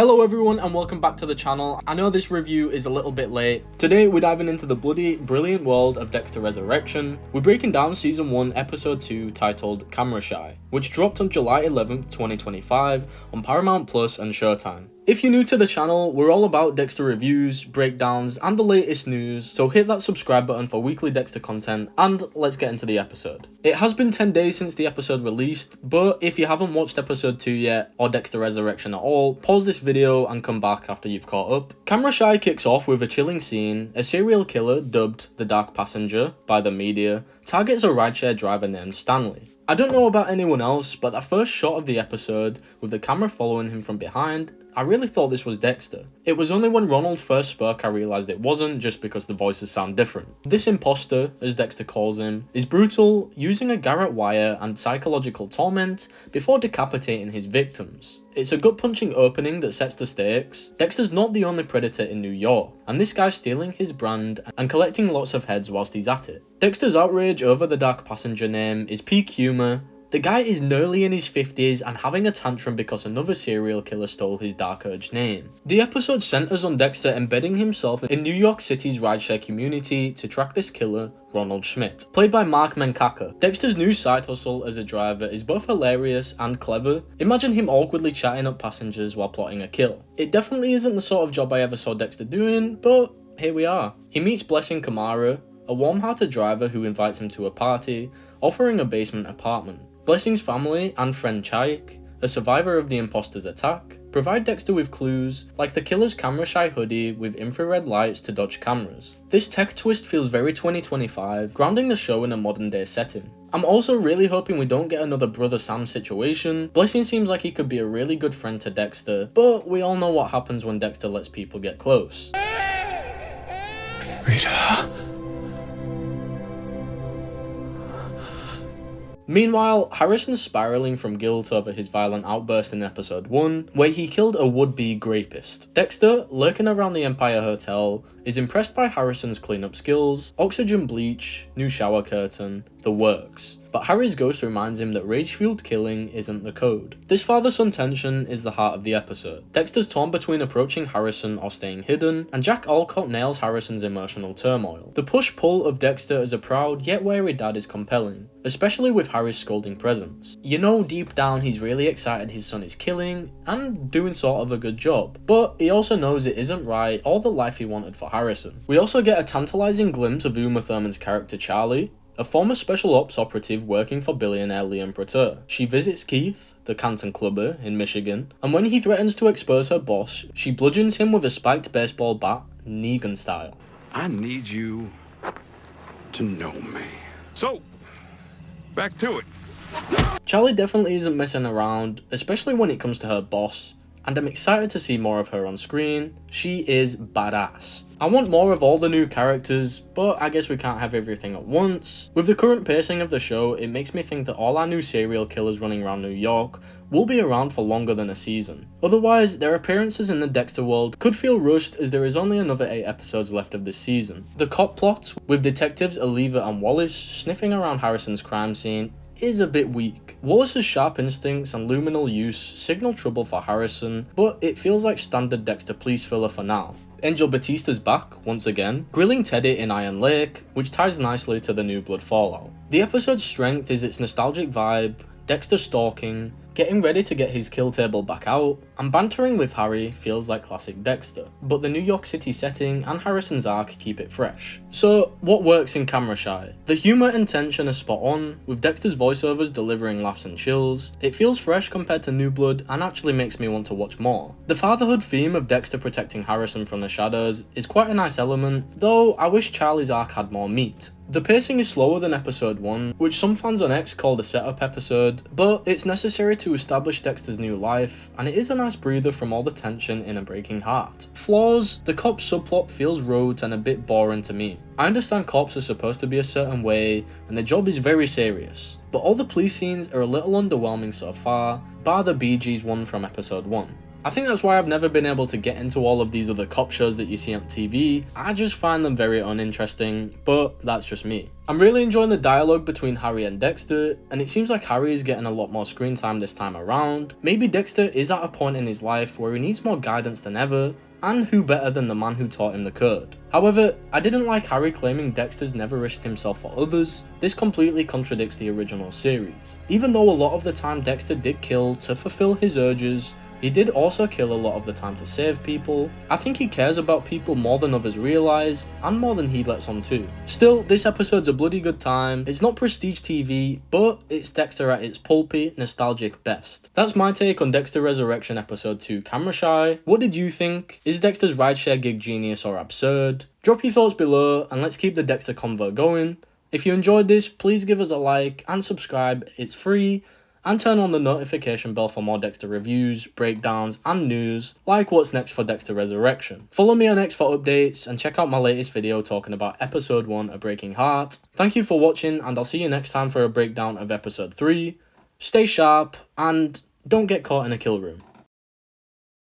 Hello everyone and welcome back to the channel. I know this review is a little bit late. Today we're diving into the bloody brilliant world of Dexter Resurrection. We're breaking down season 1 episode 2 titled Camera Shy, which dropped on July 11th, 2025 on Paramount Plus and Showtime. If you're new to the channel, we're all about Dexter reviews, breakdowns, and the latest news, so hit that subscribe button for weekly Dexter content, and let's get into the episode. It has been 10 days since the episode released, but if you haven't watched episode 2 yet, or Dexter Resurrection at all, pause this video and come back after you've caught up. Camera Shy kicks off with a chilling scene. A serial killer, dubbed the Dark Passenger by the media, targets a rideshare driver named Stanley. I don't know about anyone else, but that first shot of the episode, with the camera following him from behind, I really thought this was Dexter. It was only when Ronald first spoke I realised it wasn't, just because the voices sound different. This imposter, as Dexter calls him, is brutal, using a garrote wire and psychological torment before decapitating his victims. It's a gut-punching opening that sets the stakes. Dexter's not the only predator in New York, and this guy's stealing his brand and collecting lots of heads whilst he's at it. Dexter's outrage over the Dark Passenger name is peak humour. The guy is nearly in his 50s and having a tantrum because another serial killer stole his Dark Urge name. The episode centers on Dexter embedding himself in New York City's rideshare community to track this killer, Ronald Schmidt, played by Mark Menkaka. Dexter's new side hustle as a driver is both hilarious and clever. Imagine him awkwardly chatting up passengers while plotting a kill. It definitely isn't the sort of job I ever saw Dexter doing, but here we are. He meets Blessing Kamara, a warm-hearted driver who invites him to a party, offering a basement apartment. Blessing's family and friend Chaik, a survivor of the imposter's attack, provide Dexter with clues, like the killer's Camera Shy hoodie with infrared lights to dodge cameras. This tech twist feels very 2025, grounding the show in a modern day setting. I'm also really hoping we don't get another Brother Sam situation. Blessing seems like he could be a really good friend to Dexter, but we all know what happens when Dexter lets people get close. Rita. Meanwhile, Harrison's spiraling from guilt over his violent outburst in episode 1, where he killed a would-be rapist. Dexter, lurking around the Empire Hotel, is impressed by Harrison's cleanup skills, oxygen bleach, new shower curtain, the works. But Harry's ghost reminds him that rage-fueled killing isn't the code. This father-son tension is the heart of the episode. Dexter's torn between approaching Harrison or staying hidden, and Jack Alcott nails Harrison's emotional turmoil. The push-pull of Dexter as a proud yet wary dad is compelling, especially with Harry's scolding presence. You know deep down he's really excited his son is killing, and doing sort of a good job, but he also knows it isn't right or the life he wanted for Harrison. We also get a tantalizing glimpse of Uma Thurman's character Charlie, a former special ops operative working for billionaire Liam Prater. She visits Keith, the Canton clubber in Michigan, and when he threatens to expose her boss, she bludgeons him with a spiked baseball bat, Negan style. I need you to know me. So, back to it. Charlie definitely isn't messing around, especially when it comes to her boss, and I'm excited to see more of her on screen. She is badass. I want more of all the new characters, but I guess we can't have everything at once. With the current pacing of the show, it makes me think that all our new serial killers running around New York will be around for longer than a season. Otherwise, their appearances in the Dexter world could feel rushed, as there is only another 8 episodes left of this season. The cop plot, with detectives Oliva and Wallace sniffing around Harrison's crime scene, is a bit weak. Wallace's sharp instincts and luminal use signal trouble for Harrison, but it feels like standard Dexter police filler for now. Angel Batista's back, once again, grilling Teddy in Iron Lake, which ties nicely to the New Blood fallout. The episode's strength is its nostalgic vibe, Dexter stalking, getting ready to get his kill table back out, and bantering with Harry feels like classic Dexter, but the New York City setting and Harrison's arc keep it fresh. So, what works in Camera Shy? The humour and tension are spot on, with Dexter's voiceovers delivering laughs and chills. It feels fresh compared to New Blood and actually makes me want to watch more. The fatherhood theme of Dexter protecting Harrison from the shadows is quite a nice element, though I wish Charlie's arc had more meat. The pacing is slower than episode 1, which some fans on X called a setup episode, but it's necessary to establish Dexter's new life, and it is a nice breather from all the tension in a breaking heart. Flaws: the cop subplot feels rote and a bit boring to me. I understand cops are supposed to be a certain way, and their job is very serious, but all the police scenes are a little underwhelming so far, bar the Bee Gees one from episode 1. I think that's why I've never been able to get into all of these other cop shows that you see on TV. I just find them very uninteresting, but that's just me. I'm really enjoying the dialogue between Harry and Dexter, and it seems like Harry is getting a lot more screen time this time around. Maybe Dexter is at a point in his life where he needs more guidance than ever, and who better than the man who taught him the code. However, I didn't like Harry claiming Dexter's never risked himself for others. This completely contradicts the original series. Even though a lot of the time Dexter did kill to fulfill his urges, he did also kill a lot of the time to save people. I think he cares about people more than others realise, and more than he lets on to. Still, this episode's a bloody good time. It's not prestige TV, but it's Dexter at its pulpy, nostalgic best. That's my take on Dexter Resurrection Episode 2 Camera Shy. What did you think? Is Dexter's rideshare gig genius or absurd? Drop your thoughts below, and let's keep the Dexter convo going. If you enjoyed this, please give us a like and subscribe, it's free. And turn on the notification bell for more Dexter reviews, breakdowns, and news, like what's next for Dexter Resurrection. Follow me on X for updates, and check out my latest video talking about Episode 1 A Breaking Heart. Thank you for watching, and I'll see you next time for a breakdown of Episode 3. Stay sharp, and don't get caught in a kill room.